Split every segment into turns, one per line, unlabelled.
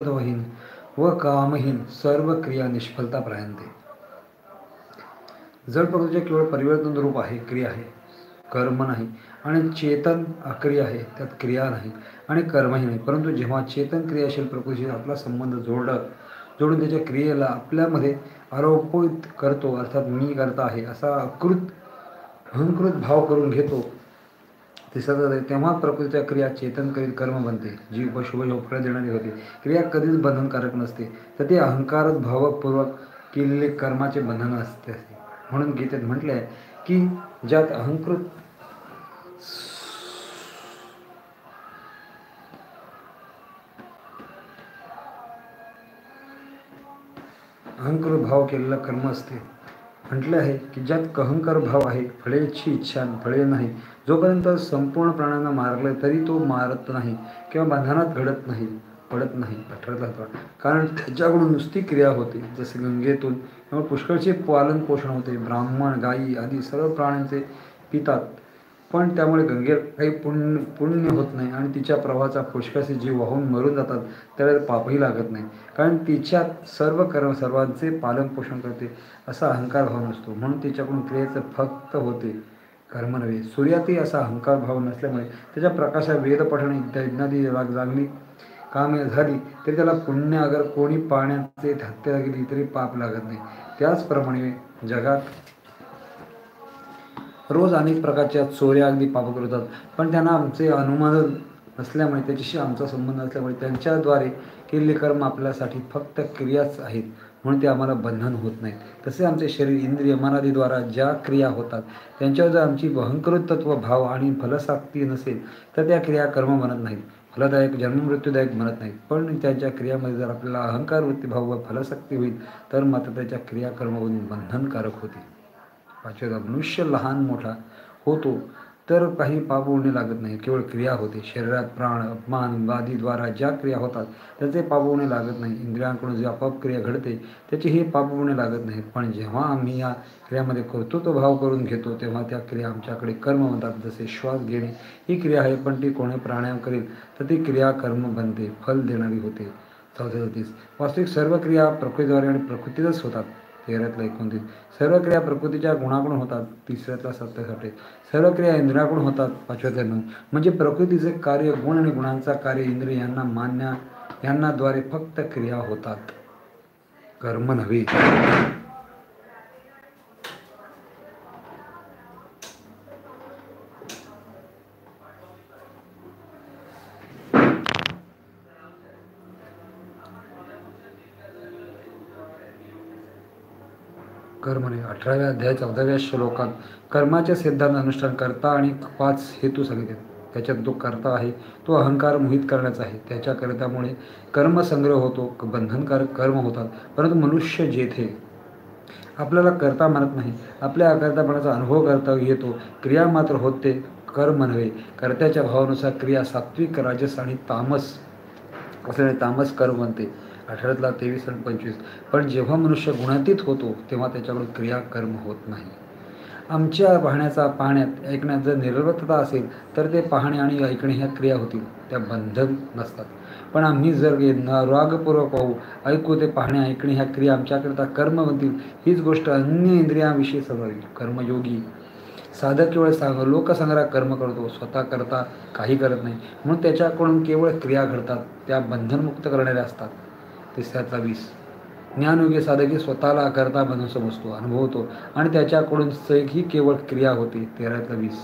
तत्वहीन व कामहीन सर्व क्रिया निष्फलता पर्यंत. जड प्रकृतीचे केवळ परिवर्तन रूप आहे, क्रिया आहे, कर्म नाही. आणि चेतन अक्रिया आहे, त्यात क्रिया नाही आणि कर्मही नाही. परंतु जेव्हा चेतन क्रियाशील प्रकृतीशी आपला संबंध जोडून त्याच्या क्रियेला आपल्यामध्ये आरोपित करतो, अर्थात मी करता आहे असा अहंकृत भाव करून घेतो, ते सतत, तेव्हा प्रकृतीच्या क्रिया चेतन करीत कर्म बनते, जी शुभ फळ देणारी होते. क्रिया कधीच बंधनकारक नसते, तर ते अहंकार भावपूर्वक केलेले कर्माचे बंधन असते. म्हणून गीतेत म्हटले आहे की ज्यात अहंकृत भाव केलेला कर्म असते. म्हटले आहे की ज्यात अहंकार भाव आहे, फळेची इच्छा, फळे नाही. जोपर्यंत संपूर्ण प्राण्यांना मारले तरी तो मारत नाही किंवा बंधनात पडत नाही. 18 कारण त्याच्याकडून नुसती क्रिया होते, जसे गंगेतून पुष्कळचे पालन पोषण होते. ब्राह्मण, गायी आदी सर्व प्राण्यांचे पितात, पण त्यामुळे गंगेला काही पुण्य होत नाही आणि तिच्या प्रवाहाचा पुष्कळचे जीव वाहून मरून जातात, त्यावेळेला पापही लागत नाही, कारण तिच्यात सर्वांचे पालन पोषण करते असा अहंकार भाव नसतो. म्हणून तिच्याकडून क्रियेचं फक्त होते, कर्म नव्हे. सूर्यातही असा अहंकार भाव नसल्यामुळे त्याच्या प्रकाशा वेद पठण इत्यादी चांगली कामे झाली तरी त्याला पुण्य, अगर कोणी पाण्याचे हत्या केली तरी पाप लागत नाही. त्याचप्रमाणे जगात रोज अनेक प्रकारच्या चोऱ्या अगदी पाप करतात, पण त्यांना आमचे अनुमान नसल्यामुळे, त्याच्याशी आमचा संबंध नसल्यामुळे त्यांच्याद्वारे केलेले कर्म आपल्यासाठी फक्त क्रियाच आहेत, म्हणून ते आम्हाला बंधन होत नाही. तसे आमचे शरीर, इंद्रिय, मनादीद्वारा ज्या क्रिया होतात त्यांच्यावर जर आमची अहंकृत तत्व भाव आणि फलसाक्ती नसेल तर त्या क्रिया कर्म बनत नाहीत, फलदायक जन्ममृत्यूदायक बनत नाहीत. पण त्यांच्या क्रियामध्ये जर आपल्याला अहंकार वृत्तीभाव व फलशक्ती होईल तर मात्र त्याच्या क्रिया कर्मवरून बंधनकारक होते. 5. मनुष्य लहान मोठा होतो तर काही पाप होणे लागत नाही, केवळ क्रिया होते. शरीरात प्राण, अपमान आदीद्वारा ज्या क्रिया होतात त्याचे पाप होणे लागत नाही. इंद्रियांकडून जी आपोआप क्रिया घडते त्याची हे पाप होणे लागत नाही. पण जेव्हा आम्ही या क्रियामध्ये कर्तृत्व भाव करून घेतो तेव्हा त्या क्रिया आमच्याकडे कर्म बनतात. जसे श्वास घेणे ही क्रिया आहे, पण ती कोणी प्राणायाम करेल तर ती क्रिया कर्म बनते, फल देणारी होते. 34. वास्तविक सर्व क्रिया प्रकृतीद्वारे आणि प्रकृतीतच होतात. 13-29. सर्व क्रिया प्रकृतीच्या गुणाकडून होतात. 30-37. सर्व क्रिया इंद्रियाकडून होतात. 5-9. म्हणजे प्रकृतीचे कार्य गुण आणि गुणांचा कार्य इंद्रिय यांना द्वारे फक्त क्रिया होतात, कर्म नव्हे. कर्म नाही. 18व्या अध्याय 14व्या श्लोकात कर्माचे सिद्धांत अनुष्ठान करता आणि 5 हेतू सांगितले. त्याच्यात जो करता आहे तो अहंकार मोहित करण्याचा आहे, त्याच्याकरितामुळे कर्मसंग्रह होतो, बंधनकारक कर्म होतात. परंतु मनुष्य जेथे आपल्याला करता मानत नाही, आपल्या अकर्तापणाचा अनुभव करता येतो, क्रिया मात्र होते, कर्म नव्हे. कर्त्याच्या भावानुसार क्रिया सात्विक, राजस आणि तामस असल्याने तामस कर्म बनते. 18-23-25. पण जेव्हा मनुष्य गुणातीत होतो तेव्हा त्याच्याकडून क्रिया कर्म होत नाही. आमच्या पाहण्यात ऐकण्यात जर निर्वृत्तता असेल तर ते पाहणे आणि ऐकणे ह्या क्रिया होतील, त्या बंधन नसतात. पण आम्ही जर रागपूर्वक पाहू, ऐकू, ते पाहणे ऐकणे ह्या क्रिया आमच्याकरिता कर्म बनतील, हीच गोष्ट अन्य इंद्रियांविषयी समजेल. कर्मयोगी साधक केवळ लोकसंग्रह कर्म करतो, स्वतः करता काही करत नाही, म्हणून त्याच्याकडून केवळ क्रिया घडतात, त्या बंधनमुक्त करणाऱ्या असतात. 30-20. ज्ञानयोगी साधक स्वतःला अकर्ता बनून समजतो, अनुभवतो आणि त्याच्याकडून ही केवळ क्रिया होते. 13-20.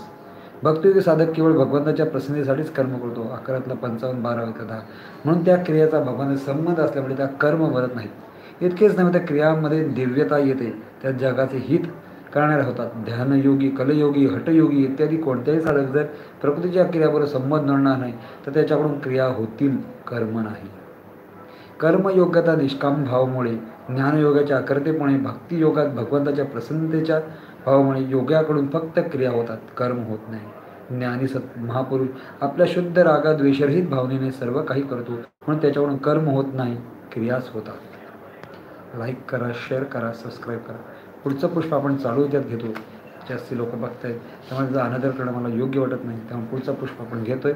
भक्तियोगी साधक केवळ भगवंताच्या प्रसन्नतेसाठीच कर्म करतो. 11-55-12-10. म्हणून त्या क्रियेचा भगवंताचा संबंध असल्यामुळे त्या कर्म बनत नाहीत. इतकेच नव्हे, त्या क्रियामध्ये दिव्यता येते, त्या जगाचे हित करणाऱ्या होतात. ध्यानयोगी, कलयोगी, हठयोगी इत्यादी कोणत्याही साधक जर प्रकृतीच्या क्रियाबरोबर संबंध जोडणार नाही तर त्याच्याकडून क्रिया होतील, कर्म नाही. कर्मयोग्यता निष्काम भावामुळे, ज्ञानयोगाच्या अकर्तेपणे, भक्तियोगात भगवंताच्या प्रसन्नतेच्या भावामुळे योगाकडून फक्त क्रिया होतात, कर्म होत नाही. ज्ञानी महापुरुष आपल्या शुद्ध रागाद्वेषरहित भावनेने सर्व काही करतो, म्हणून त्याच्याकडून कर्म होत नाही, क्रियाच होतात. लाईक करा, शेअर करा, सबस्क्राईब करा. पुढचं पुष्प आपण चालू त्यात घेतो. जास्ती लोक बघतायत त्यामुळे त्याचा अनादर करणं मला योग्य वाटत नाही, त्यामुळे पुढचं पुष्प आपण घेतोय.